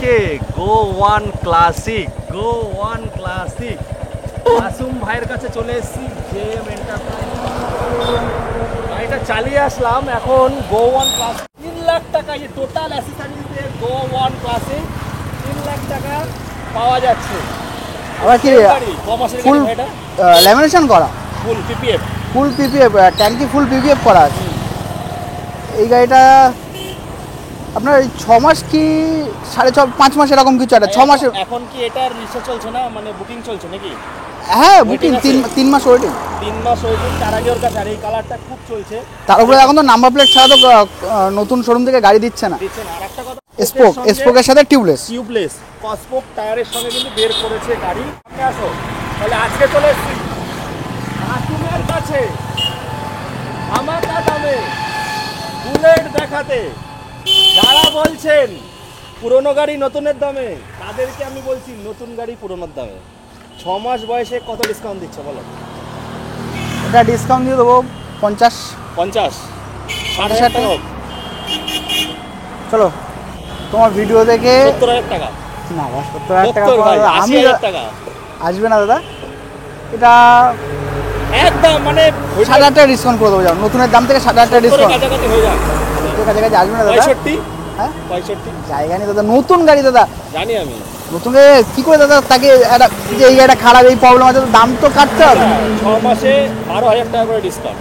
আজকে গো one classic Masum ভাইয়ের কাছে চলে এসেছি জেএম এন্টারপ্রাইজ। গাড়িটা চালিয়ে আসলাম, এখন গো ওয়ান ক্লাস 3 লাখ টাকা এই টোটাল অ্যাসেসরিজ দিয়ে গো ওয়ান ক্লাসিক 3 লাখ টাকা পাওয়া যাচ্ছে। আবার কি ফুল ল্যামিনেশন করা, ফুল পিপিএফ ট্যাঙ্কি ফুল পিপিএফ করা আছে। এই গাড়িটা আপনার 6 মাস কি 5.5 মাস এরকম কিছু একটা 6 মাসে। এখন কি এটার রিসার্চ চলছে না, মানে বুকিং চলছে নাকি? হ্যাঁ বুকিং 3 মাস ওয়েটিং। 3 মাস ওয়েটিং তার আগে ওর কাছে। আর এই কালারটা খুব চলছে। তার উপরে এখন তো নাম্বার প্লেট ছাড়া তো নতুন শোরুম থেকে গাড়ি দিচ্ছে না। আর একটা কথা, স্পোকের সাথে টিউবলেস কসপোক টায়ারের সঙ্গে কিন্তু বের করেছে গাড়ি। আপনি আসো তাহলে। আজকে চলে এসেছি মাসুমের কাছে ধামাকা দামে বুলেট দেখাতে। যারা বলছেন পুরনো গাড়ি নতুনের দামে, তাদেরকে আমি বলছি নতুন গাড়ি পুরনোর দামে। 6 মাস বয়সে কত ডিসকাউন্ট দিচ্ছে বলো? এটা ডিসকাউন্ট দিয়ে দেবো 50 60,000 টাকা। চলো তোমার ভিডিও দেখে 70,000 টাকা না, 70,000 টাকা আমি আসবে না দাদা। এটা একদম মানে 7,000 টাকা ডিসকাউন্ট করে দেবো। যাও নতুনের দাম থেকে 7,000 টাকা ডিসকাউন্ট কাছাকাছি হয়ে যাবে। কাছাকাছি আসবে না দাদা। 65 হ্যাঁ 65 জায়গা নেই দাদা, নতুন গাড়ি দাদা। জানি আমি নতুন গাড়ি কি করে দাদা তাকে একটা যে এই গাড়িটা খারাপ, এই প্রবলেম আছে, দাম তো কাটতে হবে। 6 মাসে 12,000 টাকা করে ডিসকাউন্ট।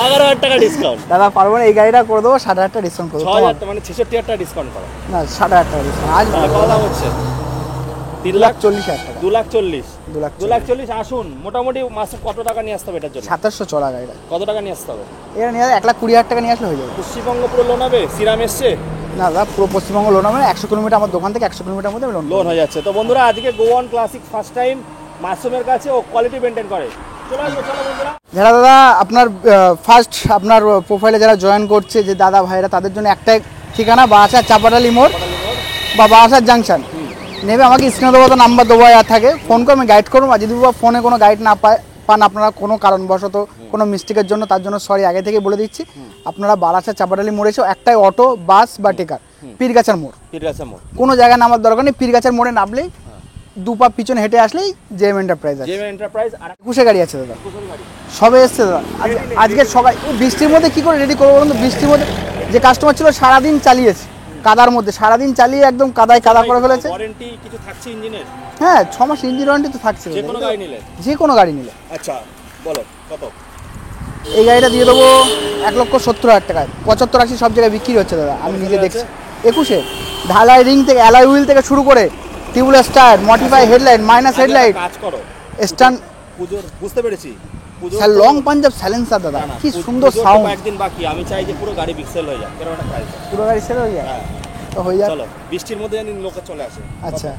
11,000 টাকা ডিসকাউন্ট দাদা পারবো না, এই গাড়িটা করে দেবো 7,000 টাকা ডিসকাউন্ট করে দেবো। 6,000 মানে 66,000 টাকা ডিসকাউন্ট করো না 7,000 টাকা ডিসকাউন্ট আজ কত দাম হচ্ছে? 3,40,000 টাকা। 2,40,000 আসুন। মোটামুটি মাসে কত টাকা নিয়ে আসতে হবে এটার জন্য? 2700 চলা গাড়িটা। কত টাকা নিয়ে আসতে হবে? এটা নিয়ে 1,20,000 টাকা নিয়ে আসলে হয়ে যাবে। পশ্চিমবঙ্গ পুরো লোন হবে? সিরাম এসছে না দাদা, পুরো পশ্চিমবঙ্গ লোন হবে। 100 কিলোমিটার আমার দোকান থেকে 100 কিলোমিটার মধ্যে লোন হয়ে যাচ্ছে। তো বন্ধুরা আজকে গো ওয়ান ক্লাসিক ফার্স্ট টাইম মাসুমের কাছে ও কোয়ালিটি মেনটেন করে। চলো বন্ধুরা, যারা দাদা আপনার ফার্স্ট আপনার প্রোফাইলে যারা জয়েন করছে যে দাদা ভাইরা, তাদের জন্য একটাই ঠিকানা, বারাসাত চাপাডালি মোড় বা বারাসাত জাংশন নেবে। আমাকে স্ক্রিনে দেবো তো নাম্বার দেবো, আর থাকে ফোন করে আমি গাইড করবো। আর যদি ফোনে কোনো গাইড না পান আপনারা কোনো কারণবশত কোনো মিস্টেকের জন্য, তার জন্য সরি আগে থেকে বলে দিচ্ছি। আপনারা বারাসাত চাপাডালি মোড়ে এসে একটাই অটো, বাস বা টেকার পীরগাছার মোড়, কোনো জায়গায় নামার দরকার নেই। পীরগাছার মোড়ে নামলেই 2 পা পিছনে হেঁটে আসলেই জেএম এন্টারপ্রাইজ আছে। আর 21 গাড়ি আছে দাদা, সবে এসছে দাদা। আজকে সবাই বৃষ্টির মধ্যে কি করে রেডি করবো বলুন তো? বৃষ্টির মধ্যে যে কাস্টমার ছিল সারাদিন চালিয়েছে কাদার মধ্যে, সারাদিন চালিয়ে একদম কাদায় কাদা করে ফেলেছে। ওয়ারেন্টি কিছু থাকছে ইঞ্জিনের? হ্যাঁ 6 মাস ইঞ্জিন ওয়ারেন্টি তো থাকছে যে কোনো গাড়ি নিলে। যে কোনো গাড়ি নিলে। আচ্ছা বলো কত? এই গাড়িটা দিয়ে দেবো 1,70,000 টাকায়। 75-80 সব জায়গায় বিক্রি হচ্ছে দাদা, আমি নিজে দেখছি। 21 ঢালাই রিং থেকে, অ্যালয় হুইল থেকে শুরু করে tubeless tyre, modify headlight, minus headlight, কাজ করো স্টান পুজোর। বুঝতে পেরেছি স্যার, লং পাঞ্জাব সাইলেন্সার দাদা, কি সুন্দর সাউন্ড। একদিন বাকি, আমি চাই যে পুরো গাড়ি বিক্সেল হয়ে যায়। কেন একটা প্রাইস পুরো গাড়ি সেল হয়ে যায়? তো হয়ে যায়। চলো বৃষ্টির মধ্যে জানি লোকে চলে আসে। আচ্ছা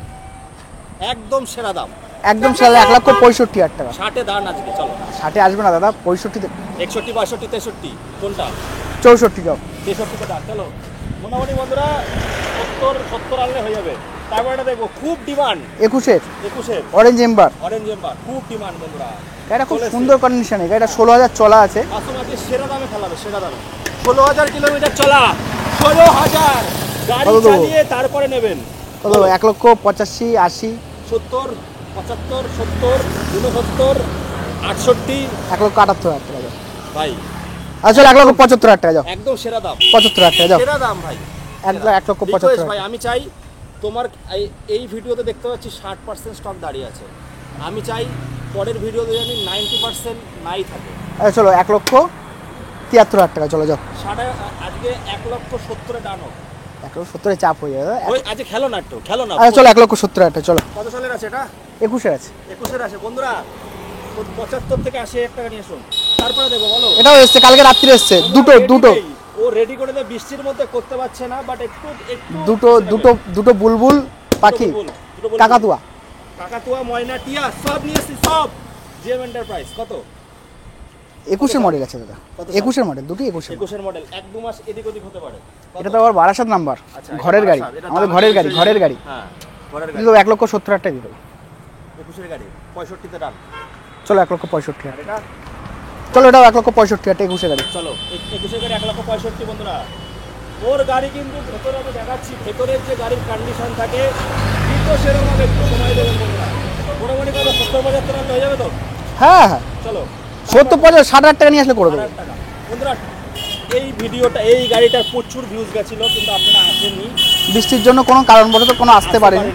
একদম সেরা দাম, একদম সেরা 1,65,000 টাকা। 60-এ দাঁড়ান আজকে। চলো 60-এ আসবে না দাদা, 65-তে। 61, 62, 63 কোনটা? 64 যাও। 63-তে দাঁড়। চলো মোটামুটি বন্ধুরা 70 আনলে হয়ে যাবে। তারপরে দেখবো খুব ডিমান্ড 21 অরেঞ্জ এম্বার খুব ডিমান্ড বন্ধুরা। গাড়িটা খুব সুন্দর কন্ডিশনে, গাড়িটা 16,000 চলা আছে। আজকে সেরা দামে ফেলাবে, সেরা দামে। 16,000 কিলোমিটার চলা, 16,000 গাড়ি চালিয়ে তারপরে নেবেন। কত? 1,85,000, 80, 70, 75, 70, 69, 68, 1,78,000 টাকা যাও ভাই। আচ্ছা 1,75,000 টাকা যাও। একদম সেরা দাম, 75,000 টাকা যাও। সেরা দাম ভাই, 1,75,000 ভাই। আমি চাই তোমার এই ভিডিওতে দেখতে পাচ্ছি 60% স্টক দাঁড়িয়ে আছে। আমি চাই পরের ভিডিওতে জানি 90% নাই থাকে। আচ্ছা চলো 1,73,000 টাকা চলো যাও। আজকে 1,70,000 ডান হোক। 1,70,000 চাপ হয়ে যাবে। আজকে খেলো না একটু, খেলো না। আচ্ছা চলো 1,70,000 টাকা চলো। কত সালের আছে এটা? 21-এর আছে। 21-এর আছে বন্ধুরা। 75 থেকে 80,000 টাকা নিয়ে আসুন, তারপরে দেবো। বলো এটাও এসছে, কালকে রাত্রে এসছে। দুটো ও রেডি করে দেয়, বৃষ্টির মধ্যে করতে পারছে না, বাট একটু দুটো বুলবুল পাখি, কাকাতুয়া ময়না টিয়া সব নিয়েছি, সব জেএম এন্টারপ্রাইজ। কত? 21-এর মডেল আছে দাদা। 21-এর মডেল, দুটো 21-এর মডেল। 1-2 মাস এদিক ওদিক হতে পারে। এটা তো আবার বারাসাত নাম্বার, ঘরের গাড়ি, আমাদের ঘরের গাড়ি। হ্যাঁ ঘরের গাড়ি। 1,70,000 টাকা দিয়ে দেবো। 21-এর গাড়ি 65-তে ডান। চলো 1,65,000 টাকা। চলো এটাও 1,65,000 টাকা। 21-এর গাড়ি চলো 21-এর গাড়ি 1,65,000 বন্ধুরা। ওর গাড়ি কিন্তু ভেতরে আমি দেখাচ্ছি, ভেতরের যে গাড়ির কন্ডিশন থাকে কিন্তু সেরকম একটু সময় দেবেন বন্ধুরা। মোটামুটি কত 70-75 টাকা হয়ে যাবে তো? হ্যাঁ হ্যাঁ, চলো 70-50 60 টাকা নিয়ে আসলে করে দেবো। 8 টাকা বন্ধুরা। এই ভিডিওটা, এই গাড়িটার প্রচুর ভিউজ গেছিল কিন্তু আপনারা আসেননি, বৃষ্টির জন্য কোনো কারণবশত কোনো আসতে পারেনি।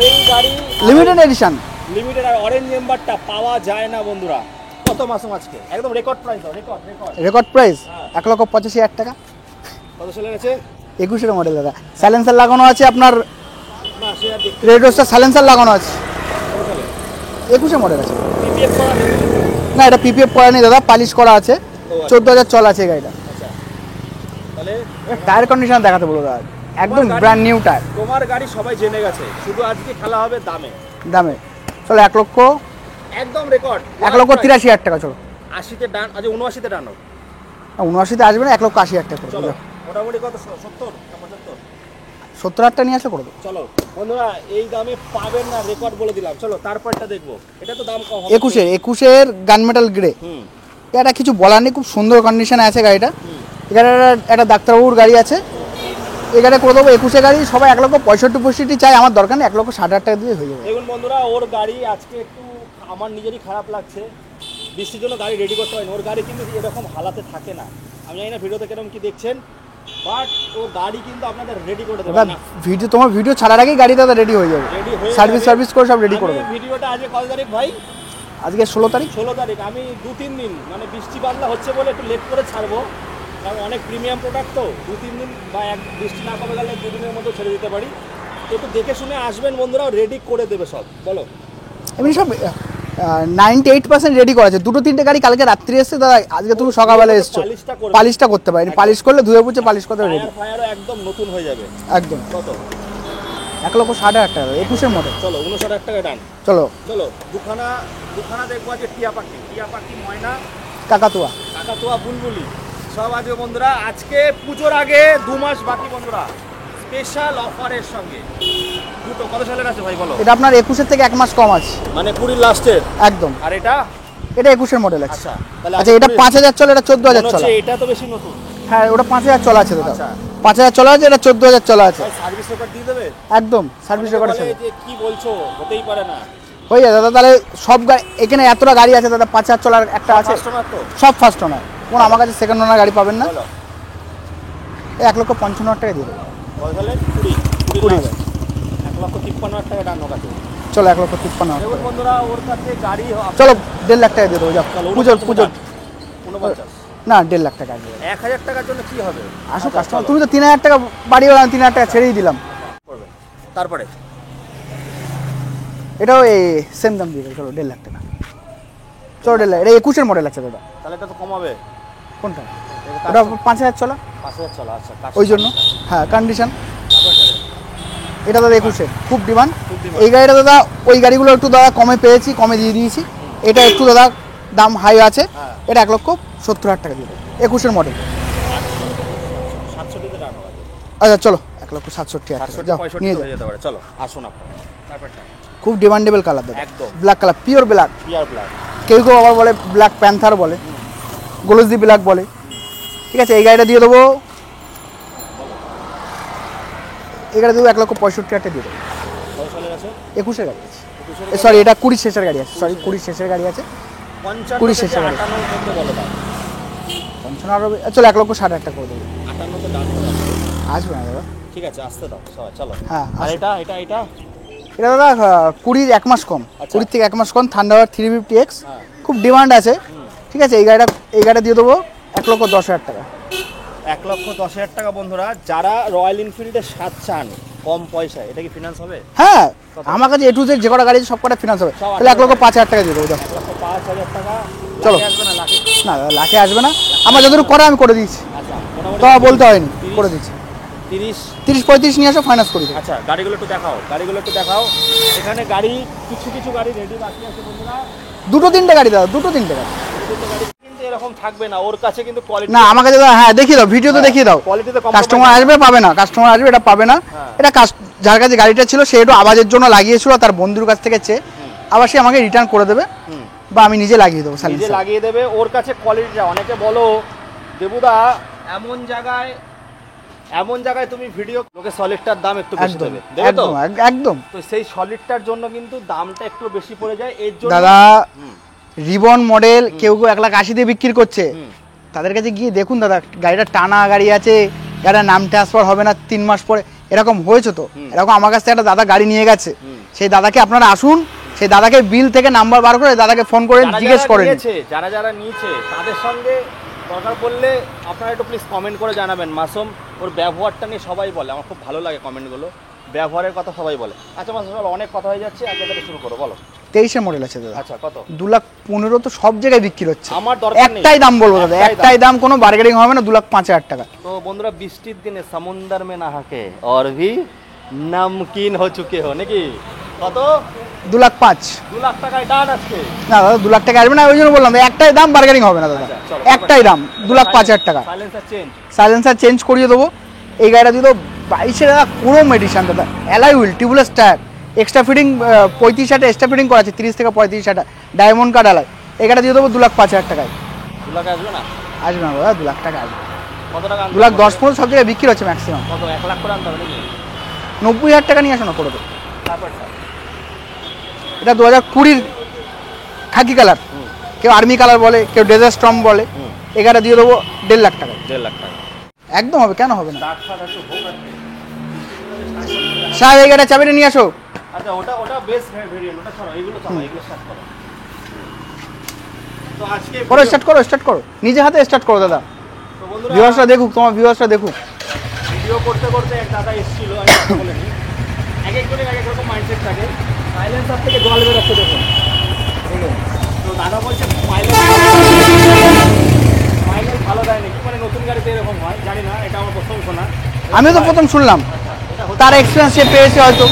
এই গাড়ি লিমিটেড এডিশন, লিমিটেড আর অরেঞ্জ নাম্বারটা পাওয়া যায় না বন্ধুরা। কত মাসুম আজকে একদম রেকর্ড প্রাইস দাও, রেকর্ড রেকর্ড রেকর্ড প্রাইস হ্যাঁ। 1,85,000 টাকা। কত চলে গেছে? 21-এর মডেল দাদা, সাইলেন্সার লাগানো আছে আপনার, না সে আর দেখতে রেড রোস্টার সাইলেন্সার লাগানো আছে। কত চলে? 21-এর মডেল আছে। পিপিএফ করা নেই? না এটা পিপিএফ করা নেই দাদা, পালিশ করা আছে। 14,000 চলা আছে এই গাড়িটা। আচ্ছা তাহলে টায়ার কন্ডিশন দেখাতে বলো দাদা, একদম গাড়ি- ব্র্যান্ড নিউ টায়ার। তোমার গাড়ি সবাই জেনে গেছে, শুধু আজকে খেলা হবে দামে। দামে চলো একদম রেকর্ড 1,83,000 টাকা। চলো 80তে ডান, আচ্ছা 79তে ডান হোক। 79-তে আসবে না, 1,80,000 টাকা করে চলো দেবো। মোটামুটি কত 70 না 75? 70,000 টাকা নিয়ে আসলে করে দেবো। চলো বন্ধুরা এই দামে পাবেন না, রেকর্ড বলে দিলাম। চলো তারপরটা দেখবো, এটা তো দাম কম হবে। 21-এর গান মেটাল গ্রে, হুম এটা কিছু বলার নেই, খুব সুন্দর কন্ডিশনে আছে গাড়িটা। হুম। এখানে একটা ডাক্তারবাবুর গাড়ি আছে, এই গাড়ি করে দেবো। 21-এর গাড়ি সবাই 1,65,000 চাই, আমার দরকার নেই, 1,60,000 টাকা দিয়ে হয়ে যাবে। দেখুন বন্ধুরা, ওর গাড়ি আজকে একটু আমার নিজেরই খারাপ লাগছে, বৃষ্টির জন্য গাড়ি রেডি করতে হয়নি। ওর গাড়ি কিন্তু এরকম হালাতে থাকে না, আমি জানি না ভিডিওতে কিরকম কি দেখছেন, বাট ও গাড়ি কিন্তু আপনাদের রেডি করে দেবে না। ভিডিও, তোমার ভিডিও ছাড়ার আগেই গাড়ি দাদা রেডি হয়ে যাবে, রেডি হয়ে সার্ভিস করে সব রেডি করে দেবে। ভিডিওটা আজকে কত তারিখ ভাই? আজকে 16 তারিখ। 16 তারিখ। আমি 2-3 দিন মানে বৃষ্টি বাদলা হচ্ছে বলে একটু লেট করে ছাড়বো, কারণ অনেক প্রিমিয়াম প্রোডাক্ট তো 2-3 দিন বা এক বৃষ্টি না কমে গেলে 2 দিনের মধ্যে ছেড়ে দিতে পারি। তো একটু দেখে শুনে আসবেন বন্ধুরা, রেডি করে দেবে সব। বলো এমনি সব 98% রেডি করা আছে। 2-3টে গাড়ি কালকে রাত্রি এসছে দাদা, আজকে তুমি সকালবেলা এসছো, পালিশটা করবে। পালিশটা করতে পারিনি। পালিশ করলে ধুয়ে পুছে পালিশ করতে রেডি টায়ার ফায়ারও একদম নতুন হয়ে যাবে। একদম। কত? 1,60,000 টাকা 21-এর মডেল। চলো 59,000 টাকা ডান। চলো চলো দুখানা দেখবো আজকে, টিয়া পাখি ময়না, কাকাতুয়া। কাকাতুয়া, বুলবুলি সব আজকে বন্ধুরা। আজকে পুজোর আগে 2 মাস বাকি বন্ধুরা, স্পেশাল অফারের সঙ্গে দুটো। কত সালের আছে ভাই বলো? এটা আপনার 21-এর থেকে 1 মাস কম আছে মানে 20 লাস্টের। একদম। আর এটা? এটা 21-এর মডেল আছে। আচ্ছা তাহলে আচ্ছা এটা 5,000 চলে, এটা 14,000 চলা। এটা তো বেশি নতুন। হ্যাঁ ওটা 5,000 চলা আছে দাদা, আচ্ছা। 5,000 চলা আছে, এটা 14,000 চলা আছে। ভাই সার্ভিস রেকর্ড দিয়ে দেবে? একদম সার্ভিস অনেকে রেকর্ড বলে আছে। যে কি বলছো, হতেই পারে না। হয়ে যায় দাদা, তাহলে সব গাড়ি এখানে এতটা গাড়ি আছে দাদা, 5,000 চলার একটা আছে, কাস্টমার তো সব ফার্স্ট ওনার। কোন আমার কাছে সেকেন্ড ওনার গাড়ি পাবেন না। বলো 1,55,000 টাকা দিয়ে দেবো। কত সালে? 20 20 লাস্ট। 1,53,000 টাকা ডান কাছে। চলো 1,53,000। দেখুন বন্ধুরা, ওর কাছে গাড়ি চলো 1.5 লাখ টাকা দিয়ে দেবো। যাও পুজোর 49। না 1.5 লাখ টাকা দিয়ে দেবো। 1,000 টাকার জন্য কি হবে? আসো আচ্ছা, কাস্টমার, চলো। তুমি তো 3,000 টাকা বাড়িয়ে 3,000 টাকা ছেড়েই দিলাম। করবে। তারপরে এটাও এই সেম দাম দিয়ে দেবো। চলো 1.5 লাখ টাকা। চলো 1.5 লাখ। এটা 21-এর মডেল আছে দাদা। তাহলে এটা তো কমাবে। কোনটা? ওটা 5,000 চলা 5,000 চলা। আচ্ছা ওই জন্য। হ্যাঁ কন্ডিশন। তারপরে এটা দাদা 21-এর খুব ডিমান্ড। খুব demand। এই গাড়িটা দাদা, ওই গাড়িগুলো একটু দাদা কমে পেয়েছি, কমে দিয়ে দিয়েছি। এটা একটু দাদা দাম হাই আছে, হ্যাঁ। এটা 1,70,000 টাকা দিয়ে দেবো। 21-এর মডেল। 67 তে ডান হবে। আচ্ছা চলো 1,67,000 টাকা 67 যাও 65 নিয়ে হয়ে যাও। যেতে পারে। চলো আসুন আপনারা। তারপরটা খুব ডিমান্ডেবল কালার দাদা, একদম। Black colour, pure black. Pure black. কেউ কেউ আবার বলে ব্ল্যাক প্যান্থার বলে, গোলসদি ব্ল্যাক বলে। ঠিক আছে এই গাড়িটা দিয়ে দেবো, এই গাড়ি দেবো 1,65,000 টাকা দিয়ে দেবো। কত সালের আছে? 21-এর গাড়ি আছে, 21 সরি এটা 20 শেষের গাড়ি আছে, সরি 20 শেষের গাড়ি আছে। 55 কুড়ি থেকে শেষের গাড়ি। 58 মধ্যে বলো দাম। 55 চলো 1,60,000 টাকা করে দেবো। 58 তে ডান হবে। আসবে না দাদা। ঠিক আছে আসতে দাও সবাই। চলো। হ্যাঁ আর আসবে। এটা এটা দাদা 20-র 1 মাস কম, আচ্ছা। 20 থেকে 1 মাস কম, থান্ডারবার্ড 350X হ্যাঁ। খুব ডিমান্ড আছে। ঠিক আছে এই গাড়িটা দিয়ে দেবো 1,10,000 টাকা। 1,10,000 টাকা বন্ধুরা। যারা রয়্যাল এনফিল্ডের স্বাদ চান কম পয়সায়, এটা কি ফিনান্স হবে? হ্যাঁ কত? আমার কাছে A to Z যে কটা গাড়ি আছে সব কটা ফিনান্স হবে। সব তাহলে 1,05,000 টাকা দিয়ে দেবো। যাও 1,05,000 টাকা। চলো। লাখে আসবে না লাখে? না দাদা লাখে আসবে না, আমার যতটুকু করা আমি করে দিয়েছি, আচ্ছা মোটামুটি তো বলতে হয়নি, 30, করে দিচ্ছি। 30। 30-35 নিয়ে আসো, ফাইন্যান্স করে দেবো। আচ্ছা গাড়িগুলো একটু দেখাও। এখানে গাড়ি কিছু গাড়ি রেডি বাকি আছে বন্ধুরা। 2-3টে গাড়ি দাদা, 2-3টে গাড়ি। দুটো গাড়ি কিন্তু এরকম থাকবে না, ওর কাছে কিন্তু কোয়ালিটি। না আমার কাছে দাদা, হ্যাঁ দেখিয়ে দাও, ভিডিওতে দেখিয়ে দাও। কোয়ালিটিতে কাস্টমার আসবে পাবে না, কাস্টমার আসবে এটা পাবে না। হ্যাঁ। এটা যার কাছে গাড়িটা ছিল সে একটু আওয়াজের জন্য লাগিয়েছিল, তার বন্ধুর কাছ থেকে চেয়ে আবার সে আমাকে রিটার্ন করে দেবে, বা আমি নিজে লাগিয়ে দেবো নিজে সাইলেন্সার। লাগিয়ে দেবে। ওর কাছে কোয়ালিটিটা, অনেকে বলো দেবুদা এমন জায়গায় এমন জায়গায় তুমি ভিডিও লোকে সলিডটার দাম একটু বেশি একদম দেবে দেবে তো একদম। তো সেই সলিডটার জন্য কিন্তু দামটা একটু বেশি পড়ে যায় এর জন্য দাদা রিবন মডেল কেউ কেউ 1,80,000 দিয়ে বিক্রি করছে, তাদের কাছে গিয়ে দেখুন দাদা, গাড়িটা টানা গাড়ি আছে, গাড়ির নাম ট্রান্সফার হবে না 3 মাস পরে, এরকম হয়েছে তো। এরকম আমার কাছ থেকে একটা দাদা গাড়ি নিয়ে গেছে, সেই দাদাকে আপনারা আসুন, সেই দাদাকে বিল থেকে নাম্বার বার করে দাদাকে ফোন করে জিজ্ঞেস করেন। যারা যারা নিয়েছে তাদের সঙ্গে দরকার পড়লে আপনারা একটু প্লিজ কমেন্ট করে জানাবেন। মাসুম ওর ব্যবহারটা নিয়ে সবাই বলে, আমার খুব ভালো লাগে কমেন্টগুলো, ব্যবহারের কথা সবাই বলে। আচ্ছা মাসুম অনেক কথা হয়ে যাচ্ছে, আজকে থেকে শুরু করো, বলো। 23-এর মডেল আছে দাদা। আচ্ছা কত? 2,15,000 তো সব জায়গায় বিক্রি হচ্ছে। আমার দরকার নেই, একটাই দাম বলবো দাদা, একটাই দাম, কোনো বার্গেনিং হবে না, 2,05,000 টাকা। তো বন্ধুরা বৃষ্টির দিনে সমুদ্র মে নাহাকে और भी नमकीन हो चुके हो নাকি? কত? 2,05,000। 2 লাখ টাকায় ডান আজকে। না দাদা 2 লাখ টাকা আসবে না, ওই জন্য বললাম একটাই দাম, বার্গেনিং হবে না দাদা, একটাই দাম 2,05,000 টাকা। সাইলেন্সার চেঞ্জ, সাইলেন্সার চেঞ্জ করিয়ে দেবো। এই গাড়িটা দিয়ে দেবো 22,000 টাকা, কোনো মেডিসিন দাদা, alloy wheel, tubeless tyre, extra fitting 35,000 extra fitting করা আছে, 30 থেকে 35,000 ডায়মন্ড কার্ড অ্যালয়। এই গাড়িটা দিয়ে দেবো 2,05,000 টাকায়। 2 লাখ আসবে না? আসবে না দাদা, 2 লাখ টাকা আসবে। কত টাকা? 2,10,15 সব জায়গায় বিক্রি হচ্ছে ম্যাক্সিমাম। কত? 1 লাখ করে আনতে হবে নাকি? 90,000 টাকা নিয়ে আসো না করে দেবো। তারপর স্যার এটা 2020 খাকি কালার, কেউ আর্মি কালার বলে, কেউ ডেজার্ট স্টর্ম বলে। এই গাড়িটা দিয়ে দেবো 1.5 লাখ টাকা। 1.5 লাখ টাকা একদম হবে, কেন হবে না? দাঁত ফাঁত একটু ভোগ আছে। সাহেব এই গাড়িটা চাবিটা নিয়ে আসো। আচ্ছা ওটা বেস ভেরিয়েন্ট, ওটা ছাড়ো, এগুলো ছাড়ো, এগুলো স্টার্ট করো। তো আজকে করো, স্টার্ট করো, নিজে হাতে স্টার্ট করো দাদা। তো বন্ধুরা ভিউয়ার্সরা দেখুক, তোমার ভিউয়ার্সরা দেখুক। ভিডিও করতে করতে এক দাদা এসেছিল, আমি কথা বলিনি, এক এক করে এক এক রকম মাইন্ডসেট থাকে। সাইলেন্সার থেকে জল বেরোচ্ছে দেখুন, তো দাদা বলছে মাইলেজ ভালো দেয় নাকি, মানে নতুন গাড়িতে এরকম হয় জানি না, এটা আমার প্রথম শোনা। আমিও তো প্রথম শুনলাম, তার এক্সপিরিয়েন্স সে পেয়েছে হয়তো।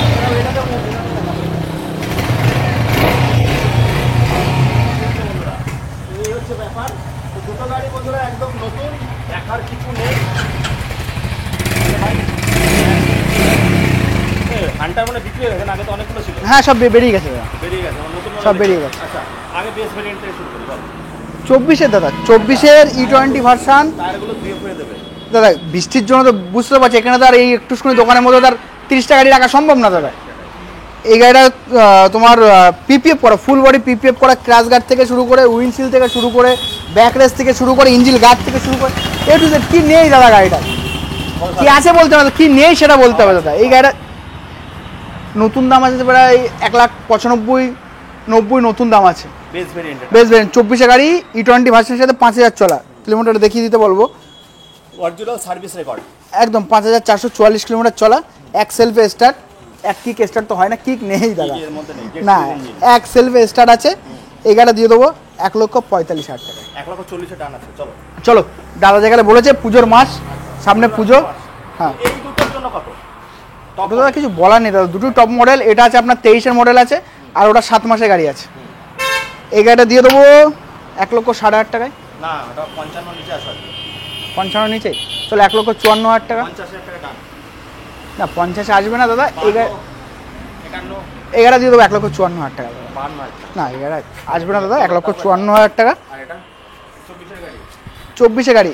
এই হচ্ছে ব্যাপার। তো দুটো গাড়ি বন্ধুরা একদম নতুন, দেখার কিছু নেই। হান্টার মানে বিক্রি হয়ে গেছে, আগে তো অনেকগুলো ছিল। হ্যাঁ সব বেরিয়ে গেছে দাদা, বেরিয়ে গেছে, আমার নতুন সব বেরিয়ে গেছে। আচ্ছা আগে বেস ভেরিয়েন্ট থেকে শুরু করি, বল। 24-এর দাদা, 24-এর E20 ভার্সান। টায়ারগুলো ধুয়ে ফুয়ে দেবে দাদা বৃষ্টির জন্য তো বুঝতে পারছি, এখানে তো আর এই একটুখানি দোকানের মধ্যে তার 30টা গাড়ি রাখা সম্ভব না দাদা। এই গাড়িটা তোমার পিপিএফ করা, ফুল বডি পিপিএফ করা, ক্র্যাশ গার্ড থেকে শুরু করে, উইন্ডশিল থেকে শুরু করে, ব্যাক রেস থেকে শুরু করে, ইঞ্জিন গার্ড থেকে শুরু করে, এ টু জেড কি নেই দাদা গাড়িটা, কি আছে বলতে হবে, কি নেই সেটা বলতে হবে দাদা। এই গাড়িটা নতুন দাম আছে প্রায় 1,95,90 নতুন দাম আছে বেস ভেরিয়েন্ট। বেস ভেরিয়েন্ট 24-এর গাড়ি, E20 ভার্সনের সাথে 5,000 চলা, কিলোমিটার দেখিয়ে দিতে বলবো। অরিজিনাল সার্ভিস রেকর্ড একদম 5,444 কিলোমিটার চলা, এক সেলফে স্টার্ট, এক কিক স্টার্ট তো হয় না, কিক নেই দাদা, এর মধ্যে নেই, না এক সেলফে স্টার্ট আছে। এই গাড়িটা দিয়ে দেবো 1,45,000 টাকা। 1,40,000 টাকা আছে। চলো চলো দাদা যেখানে বলেছে পুজোর মাস, সামনে পুজো। হ্যাঁ এই দুটোর জন্য কত? টপ দাদা কিছু বলার নেই দাদা, দুটো টপ মডেল, এটা আছে আপনার 23-এর মডেল আছে, আর ওটা 7 মাসের গাড়ি আছে। এই গাড়িটা দিয়ে দেবো 1,60,000 টাকায়। না ওটা 55 নিচে আসবে। 55 নিচে, চলো 1,54,000 টাকা। 50,000 টাকা দাম। না 50 আসবে না দাদা। 51 এই গাড়িটা দিয়ে দেবো 1,54,000 টাকা দাদা। 52 না এই গাড়ি আসবে না দাদা, 1,54,000 টাকা। আর এটা 24 এর গাড়ি। 24-এর গাড়ি,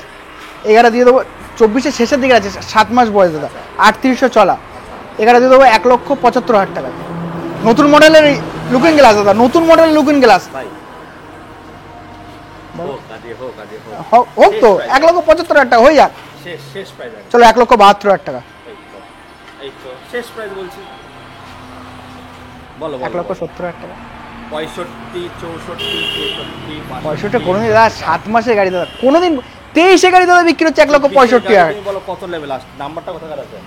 এই গাড়িটা দিয়ে দেবো 24-এর শেষের দিকে আছে, 7 মাস বয়স দাদা, 3800 চলা। এই গাড়িটা দিয়ে দেবো 1,75,000 টাকা। নতুন মডেলের লুকিং গ্লাস দাদা, নতুন মডেলের লুকিং গ্লাস ভাই হোক কাজে হোক। হোক তো 1,75,000 টাকা হয়ে যাক। শেষ প্রাইস আছে। চলো 1,72,000 টাকা। এই তো শেষ প্রাইস বলছি, বলো 1,70,000 টাকা। 65, 64, 63, 65 কোনোদিন দাদা, 7 মাসের গাড়ি দাদা, কোনোদিন 23-এর গাড়ি দাদা বিক্রি হচ্ছে 1,65,000 টাকা। তুমি বলো কত লেভেল আসছে, নাম্বারটা কোথাকার আছে?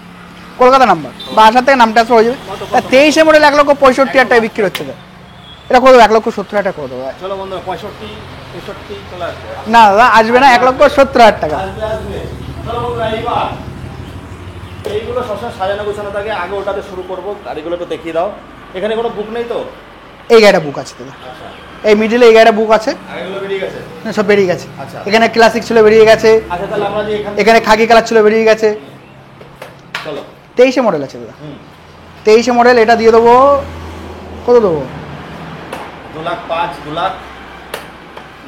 কলকাতা নাম্বার, বাসার থেকে নাম ট্রান্সফার হয়ে যাবে। 23-এর মডেল 1,65,000 টাকা বিক্রি হচ্ছে দাদা, এটা করে দেবো 1,70,000 টাকা করে দেবো। চলো বন্ধুরা 65, 63 চলে আসবে। না দাদা আসবে না, 1,70,000 টাকা। আসবে। চলো বন্ধুরা এইগুলো সবসময় সাজানো গোছানো থাকে, আগে ওটাতে শুরু করবো, গাড়িগুলো একটু দেখিয়ে দাও। এখানে কোনো বুক নেই তো? এই গাড়িটা বুক আছে দাদা, এই মিডিলে এই গাড়িটা বুক আছে, আগেগুলো বেরিয়ে গেছে। সব বেরিয়ে গেছে। আচ্ছা। এখানে ক্লাসিক ছিল বেরিয়ে গেছে, আচ্ছা তাহলে আমরা যে এখানে খাকি কালার ছিল বেরিয়ে গেছে। চলো 23-এ মডেল আছে দাদা, 23-এ মডেল, এটা দিয়ে দেবো কত দেবো 2,05,000, 2 লাখ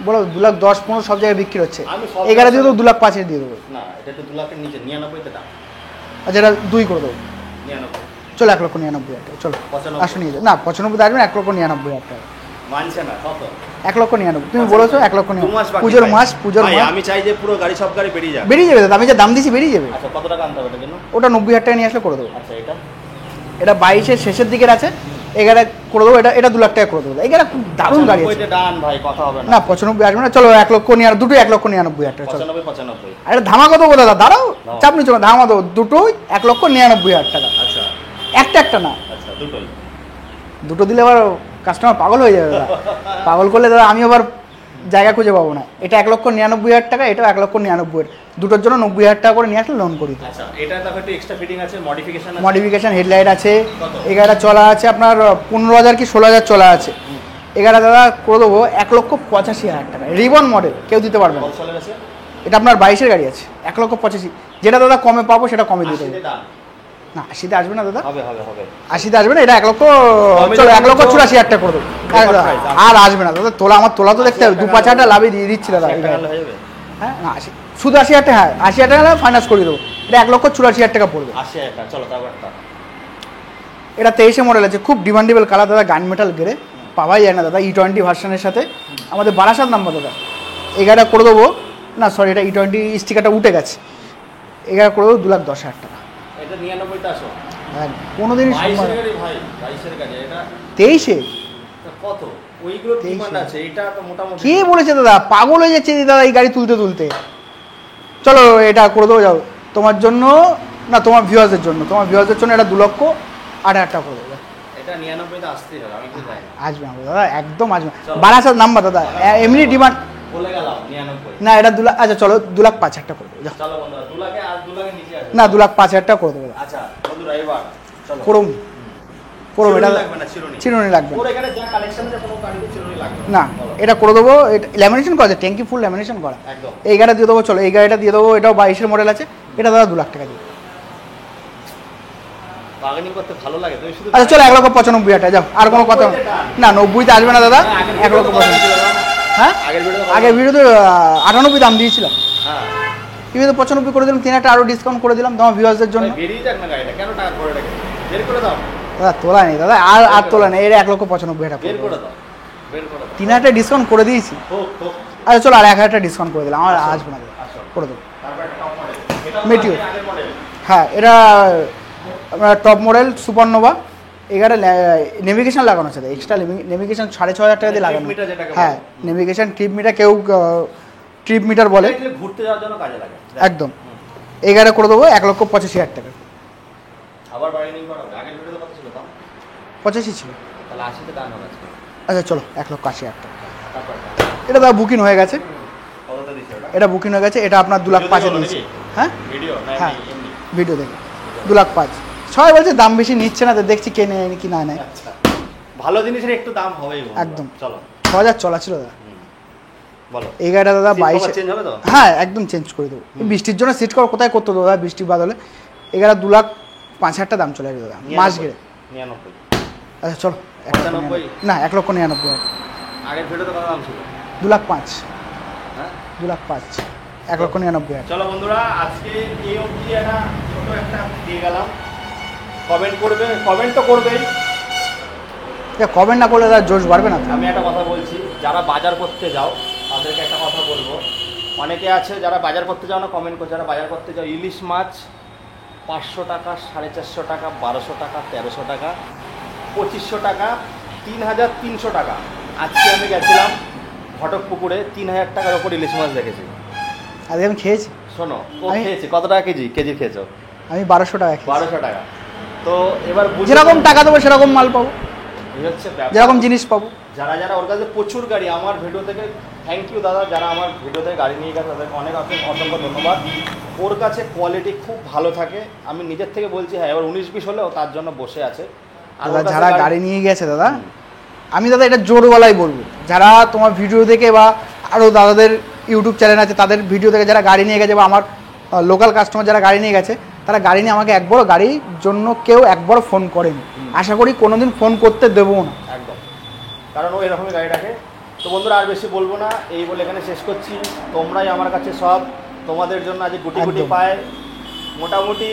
বলো, 2,10,15 সব জায়গায় বিক্রি হচ্ছে। আমি সব এই গাড়ি দিয়ে দেবো 2,05,000 দিয়ে দেবো। না, এটা তো 2 লাখের নিচে, 99 তে দাম। আচ্ছা এটা 2 করে দেবো, 99 চলো 1,99,000 টাকা, চলো 95 আসো নিয়ে যাও। না 95 আসবেন, 1,99,000 টাকা, মানছে না কত 1,99,000 তুমি বলেছো 2 মাস 1,99,000 বাকি পুজোর ভাই। মাস, পুজোর ভাই, মাস আমি চাই যে পুরো গাড়ি সব গাড়ি বেরিয়ে যাক। বেরিয়ে যাবে দাদা, আমি যে দাম দিয়েছি বেরিয়ে যাবে। আচ্ছা কত টাকা আনতে হবে এটার জন্য? ওটা 90,000 টাকা নিয়ে আসলে করে দেবো। আচ্ছা এটা এটা 22-এর শেষের দিকের আছে, এগারে করে দেবো, এটা 2 লাখ টাকা করে দেবো। এগারে খুব দারুণ গাড়ি আছে। ওইটা ডান ভাই, কথা হবে না। না 95 আসবে না, চলো 1,99,000, দুটো 1,99,000 টাকা, চলো 95 95। আরে ধামাকা দেবো দাদা, দাঁড়াও দাও। চাপ নিচ্ছ না, ধামা দেবো, দুটোই 1,99,000 টাকা, আচ্ছা একটা না, আচ্ছা দুটোই। দুটো দিলে আবার কাস্টমার পাগল হয়ে যাবে দাদা, পাগল করলে দাদা আমি আবার জায়গা খুঁজে পাবো না। এটা 1,99,000 টাকা, এটা 1,99,000, দুটোর জন্য 90,000 টাকা করে নিয়ে আসলে লোন করি। আচ্ছা এটা দেখো একটু এক্সট্রা ফিটিং আছে, মডিফিকেশন আছে। মডিফিকেশন হেডলাইট আছে, কত? এগারোটা চলা আছে আপনার 15,000 কি 16,000 চলা আছে। এগারো দাদা করে দেবো 1,85,000 টাকা, রিবন মডেল, কেউ দিতে পারবে না। কত চলে গেছে? এটা আপনার 22-এর গাড়ি আছে, 1,85,000, যেটা দাদা কমে পাবো সেটা কমে দিয়ে দেবো। 80 দাম না 80-তে আসবে না দাদা, হবে হবে হবে। 80-তে আসবে না, এটা 1 লক্ষ, কমে চলো দাম 1,84,000 টাকা করে দেবো। Record price, আর আসবে না দাদা, তোলা আমার তোলা তো দেখতে হবে, 2-5 হাজার লাভে দিয়ে দিচ্ছি দাদা। 80 টাকা হলে হয়ে যাবে। হ্যাঁ না 80, শুধু 80,000 টাকা, হ্যাঁ 80,000 টাকা ফাইন্যান্স করে দেবো, এটা 1,84,000 টাকা পড়বে। 80 টাকা, চলো তারপর একটা এটা 23-এ মডেল আছে, খুব ডিমান্ডেবল কালার দাদা, গান মেটাল গ্রে, পাওয়াই যায় না দাদা, E20 ভার্সনের সাথে, আমাদের 12 নাম্বার দাদা। এগারোটা করে দেবো, না সরি এটা E20 স্টিকারটা উঠে গেছে, এগারো করে দেবো 2,10,000 টাকা। এটা 99 টা আসো। হ্যাঁ কোনো দিনই 22 এর গাড়ি ভাই, 22 এর গাড়ি এটা 23-এ কত? ওইগুলো 23 ডিমান্ড আছে, এটা তো মোটামুটি কে বলেছে দাদা, পাগল হয়ে যাচ্ছে দাদা এই গাড়ি তুলতে তুলতে। চলো এটা করে দেবো, যাও তোমার জন্য, না তোমার ভিউয়ার্সদের জন্য, তোমার ভিউয়ার্সদের জন্য এটা 2,08,000 টাকা করে দেবো। এটা 99 তে আসতেই হবে, আমি কি জানি। আসবে না দাদা, একদম আসবে চলো। 12 নাম্বার দাদা, এমনি ডিমান্ড। বলে গেলাম 99। না এটা 2 লাখ, আচ্ছা চলো 2,05,000 টাকা করে দেবো, যাও। চলো বন্ধুরা 2 লাখে আর 2 লাখের নিচে আছে। না 2,05,000 টাকা করে দেবো, আচ্ছা বন্ধুরা এবার চলো করুম করুম, এটা চিরুনি লাগবে না, চিরুনি। চিরুনি লাগবে ওর এখানে যা কালেকশন আছে কোনো গাড়িতে চিরুনি লাগবে না, বলো। এটা করে দেবো, এটা ল্যামিনেশন করা আছে, ট্যাঙ্কি ফুল ল্যামিনেশন করা। একদম এই গাড়িটা দিয়ে দেবো, চলো এই গাড়িটা দিয়ে দেবো, এটাও 22-এর মডেল আছে, এটা দাদা 2 লাখ টাকা দিয়ে। বার্গেনিং করতে ভালো লাগে, তুমি শুধু আচ্ছা চলো 1,95,000 টাকা, যাও আর কোনো কথা না, 90-তে আসবে না দাদা, 1,95,000। হ্যাঁ আগের ভিডিও আগের ভিডিওতে 98 দাম দিয়েছিলাম, হ্যাঁ তুমি তো 95 করে দিলাম, 3 আরও ডিসকাউন্ট করে দিলাম তোমার ভিউয়ার্সদের জন্য। ভাই বেরিয়ে যাক না গাড়িটা, কেন টাকা করে রেখে বের করে দাও, দাদা তোলা নেই দাদা, আর তোলা নেই, এটা 1,95,000 টাকা বের করে দাও, বের করে দাও। 3 ডিসকাউন্ট করে দিয়েছি। হোক হোক, আচ্ছা চলো আর 1,000 টাকা ডিসকাউন্ট করে দিলাম, আমার আসবে না দাদা, আসো। করে দেবো। তারপর একটা টপ মডেল, এটা Meteor। আগের মডেল। হ্যাঁ এটা আপনার টপ মডেল সুপারনোভা, এগারে নেভিগেশন লাগানো আছে, এক্সট্রা নেভিগেশন 6,500 টাকা দিয়ে লাগানো। Trip meter যেটাকে হ্যাঁ বলে। নেভিগেশন ট্রিপ মিটার, কেউ ট্রিপ মিটার বলে, এটা ঘুরতে যাওয়ার জন্য কাজে লাগে। একদম। এগারে করে দেবো 1,85,000 টাকা, আবার বার্গেনিং করা হবে, আগের ভিডিওতে কত ছিল দাম? 85 ছিল। তাহলে 80 তে দাম হবে আজকে। আচ্ছা চলো 1,80,000 টাকা, তারপর এটা দাদা বুকিং হয়ে গেছে, কতটা দিছে ওটা? এটা বুকিং হয়ে গেছে, এটা আপনার 2,05,000 দিয়েছি। হ্যাঁ ভিডিও না হ্যাঁ এমনি? ভিডিও দেখে 2,05,000, সবাই বলছে দাম বেশি নিচ্ছে না, তো দেখছি কে নেয় কি না নেয়। আচ্ছা ভালো জিনিসের একটু দাম হবেই বন্ধুরা। একদম। চলো 6,000 চলা ছিল দাদা, বলো এই গাড়িটা দাদা Seat 22 cover চেঞ্জ হবে তো? হ্যাঁ একদম চেঞ্জ করে দেবো, বৃষ্টির জন্য সিট কভার কোথায় করতে দেবো দাদা, বৃষ্টি বাদলে। এগারো 2,05,000 টাকা দাম চলে আসবে দাদা, মাস গেড়ে। 99। আচ্ছা চলো 95? না 1,99,000, আগের ভিডিওতে কত দাম ছিল? 2,05,000, হ্যাঁ 2,05,000, 1,99,000। চলো বন্ধুরা আজকে এই অবধি একটা ছোট একটা দিয়ে গেলাম। কমেন্ট করবে, কমেন্ট তো করবেই। কমেন্ট না করলে দাদা জোশ বাড়বে না তো। আমি একটা কথা বলছি, যারা বাজার করতে যাও তাদেরকে একটা কথা বলবো, অনেকে আছে যারা বাজার করতে যাও না কমেন্ট করছে, যারা বাজার করতে যাও ইলিশ মাছ 500 টাকা, 450 টাকা, 1200 টাকা, 1300 টাকা, 2500 টাকা, 3,300 টাকা। আজকে আমি গেছিলাম ঘটকপুকুরে, 3,000 টাকার ওপর ইলিশ মাছ দেখেছি। আজকে আমি খেয়েছি, শোনো ও আমি- খেয়েছে কত টাকা কেজি? কেজি খেয়েছো আমি 1,200 টাকা খেয়েছি। 1200 টাকা। তো এবার বুঝে যেরকম টাকা দেবো সেরকম মাল পাবো, এই হচ্ছে ব্যাপার। যেরকম জিনিস পাবো। যারা যারা ওর কাছে প্রচুর গাড়ি, আমার ভিডিও থেকে থ্যাংক ইউ দাদা, যারা আমার ভিডিও থেকে গাড়ি নিয়ে গেছে তাদেরকে অনেক অসংখ্য ধন্যবাদ। ওর কাছে কোয়ালিটি খুব ভালো থাকে, আমি নিজের থেকে বলছি। হ্যাঁ এবার 19-20 হলেও তার জন্য বসে আছে। আর ওর দাদা কাছে যারা গাড়ি নিয়ে গেছে দাদা, আমি দাদা এটা জোরওয়ালাই বলবো, যারা তোমার ভিডিও দেখে বা আরও দাদাদের ইউটিউব চ্যানেল আছে তাদের ভিডিও দেখে যারা গাড়ি নিয়ে গেছে, বা আমার লোকাল কাস্টমার যারা গাড়ি নিয়ে গেছে, তারা গাড়ি নিয়ে আমাকে একবারও গাড়ির জন্য কেউ একবারও ফোন করেনি, আশা করি কোনোদিন ফোন করতে দেবো না। একদম, কারণ ও এরকমই গাড়ি রাখে। তো বন্ধুরা আর বেশি বলবো না, এই বলে এখানে শেষ করছি। তোমরাই আমার কাছে সব, তোমাদের জন্য আজ গুটি গুটি একদম। পায় মোটামুটি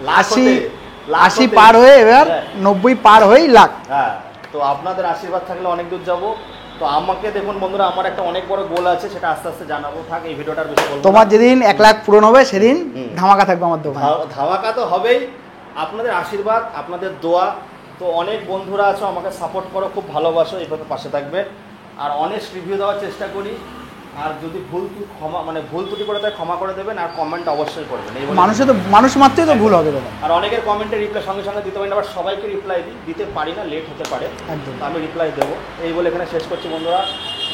লাখ 80 হতে, লাখ 80 হতে। পার হয়ে এবার হ্যাঁ। 90 পার হয়েই লাখ। হ্যাঁ, তো আপনাদের আশীর্বাদ থাকলে অনেক দূর যাব। তো আমাকে দেখুন বন্ধুরা, আমার একটা অনেক বড় গোল আছে, সেটা আস্তে আস্তে জানাবো। থাক, এই ভিডিওটার বেশি বলবো না। তোমার যেদিন 1 লাখ পূরণ হবে সেদিন হুম। ধামাকা থাকবে আমার দোকানে। ধামাকা তো হবেই। আপনাদের আশীর্বাদ, আপনাদের দোয়া, তো অনেক বন্ধুরা আছো আমাকে সাপোর্ট করো, খুব ভালোবাসো, এইভাবে পাশে থাকবে। আর অনেক রিভিউ দেওয়ার চেষ্টা করি। আর যদি ভুল ত্রুটি করে তাই ক্ষমা করে দেবেন, আর কমেন্ট অবশ্যই করবেন। এই বলে মানুষ মাত্রই তো ভুল হবে দাদা। আর অনেকের কমেন্টে রিপ্লাই সঙ্গে সঙ্গে দিতে পারি না, আবার সবাইকে রিপ্লাই দিতে পারি না, লেট হতে পারে। একদম। তো আমি রিপ্লাই দেবো। এই বলে এখানে শেষ করছি বন্ধুরা।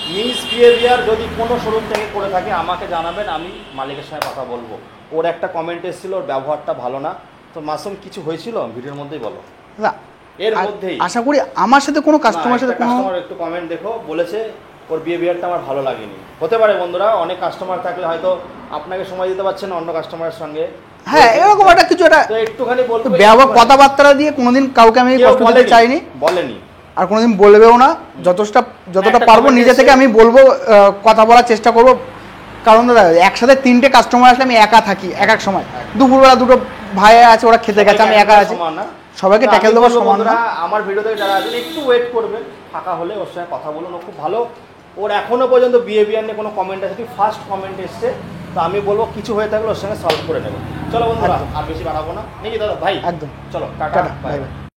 মিসবিহেভিয়ার যদি কোনো শোরুম থেকে করে থাকে আমাকে জানাবেন, আমি মালিকের সঙ্গে কথা বলবো। ওর একটা কমেন্ট এসেছিল, ওর ব্যবহারটা ভালো না। তো মাসুম, কিছু হয়েছিল ভিডিওর মধ্যেই বলো। দাদা, এর মধ্যেই আশা করি আমার সাথে কোনো কাস্টমার সাথে কোনো কাস্টমার একটু কমেন্ট দেখো, বলেছে ওর বিহেভিয়ারটা আমার ভালো লাগেনি। হতে পারে বন্ধুরা, অনেক কাস্টমার থাকলে হয়তো আপনাকে সময় দিতে পারছেন অন্য কাস্টমারের সঙ্গে। হ্যাঁ এরকম একটা কিছু একটা তো একটুখানি বলবো, ব্যবহার কথাবার্তা দিয়ে কোনোদিন কাউকে আমি কেউ কষ্ট দিতে বলেনি, চাইনি, বলেনি। আর কোনোদিন বলবেও না। যতটা একটা পারবো comment নিজে থেকে এসে- আমি বলবো, কথা বলার চেষ্টা করব। কারণ দাদা একসাথে 3টে কাস্টমার আসলে আমি একা থাকি এক এক সময়। দুপুরবেলা দুটো ভাই আছে, ওরা খেতে গেছে, আমি একা আছি। সমান না। সবাইকে তো ট্যাকেল আমি দেওয়া বলবো সমান না। বন্ধুরা, আমার ভিডিওতে যারা আছেন একটু ওয়েট করবেন, ফাঁকা হলে ওর সঙ্গে কথা বলুন। ও খুব ভালো। ওর এখনো পর্যন্ত বিহেভিয়ার নিয়ে কোনো কমেন্ট আছে, ফার্স্ট কমেন্ট এসছে। তো আমি বলবো কিছু হয়ে থাকলে ওর সঙ্গে সলভ করে নেবেন। চলো বন্ধুরা, আর বেশি বাড়াবো না নাকি দাদা ভাই? একদম। চলো, tata, tata, bye bye bye. By.